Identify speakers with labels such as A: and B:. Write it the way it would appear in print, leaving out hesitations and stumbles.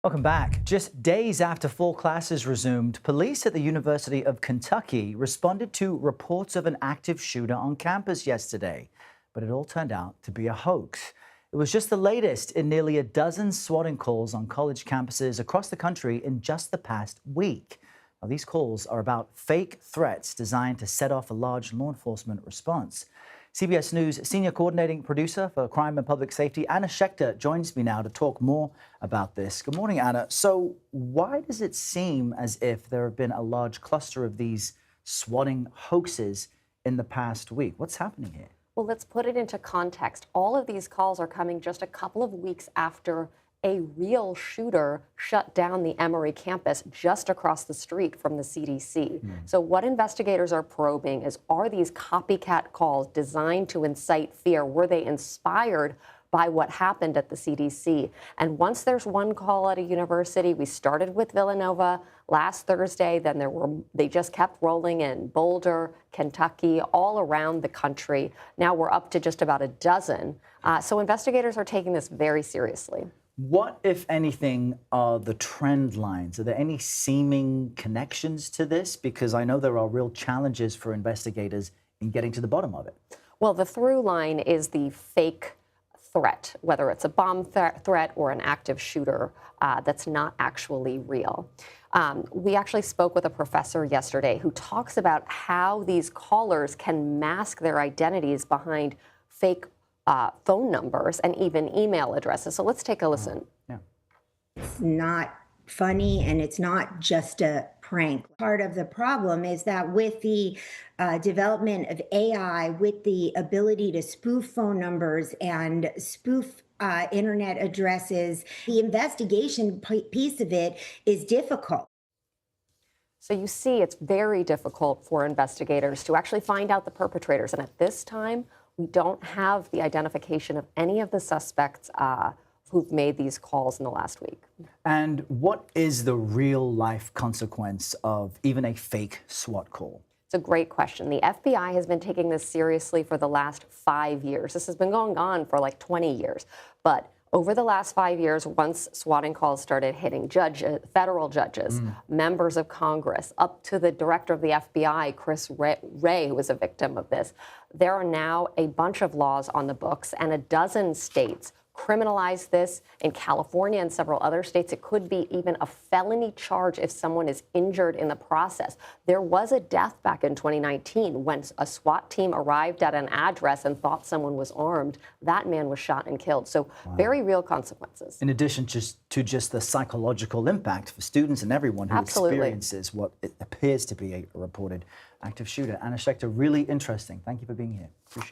A: Welcome back. Just days after fall classes resumed, police at the University of Kentucky responded to reports of an active shooter on campus yesterday. But it all turned out to be a hoax. It was just the latest in nearly a dozen swatting calls on college campuses across the country in just the past week. Now, these calls are about fake threats designed to set off a large law enforcement response. CBS News senior coordinating producer for crime and public safety, Anna Schecter, joins me now to talk more about this. Good morning, Anna. So why does it seem as if there have been a large cluster of these swatting hoaxes in the past week? What's happening here?
B: Well, let's put it into context. All of these calls are coming just a couple of weeks after a real shooter shut down the Emory campus just across the street from the CDC. So what investigators are probing is, are these copycat calls designed to incite fear? Were they inspired by what happened at the CDC? And once there's one call at a university, we started with Villanova last Thursday, then they just kept rolling in Boulder, Kentucky, all around the country. Now we're up to just about a dozen. So investigators are taking this very seriously.
A: What, if anything, are the trend lines? Are there any seeming connections to this? Because I know there are real challenges for investigators in getting to the bottom of it.
B: Well, the through line is the fake threat, whether it's a bomb threat or an active shooter that's not actually real. We actually spoke with a professor yesterday who talks about how these callers can mask their identities behind fake phone numbers and even email addresses. So let's take a listen.
C: It's not funny, and it's not just a prank. Part of the problem is that with the development of AI, with the ability to spoof phone numbers and spoof internet addresses, the investigation piece of it is difficult.
B: So you see, it's very difficult for investigators to actually find out the perpetrators. And at this time, we don't have the identification of any of the suspects who've made these calls in the last week.
A: And what is the real life consequence of even a fake SWAT call?
B: It's a great question. The FBI has been taking this seriously for the last 5 years. This has been going on for like 20 years. But over the last 5 years, once swatting calls started hitting federal judges, members of Congress, up to the director of the FBI, Chris Wray, who was a victim of this, there are now a bunch of laws on the books, and a dozen states criminalize this. In California and several other states, it could be even a felony charge if someone is injured in the process. There was a death back in 2019 when a SWAT team arrived at an address and thought someone was armed. That man was shot and killed. So very real consequences.
A: In addition to just the psychological impact for students and everyone who experiences what it appears to be a reported active shooter. Anna Schecter, really interesting. Thank you for being here. Appreciate it.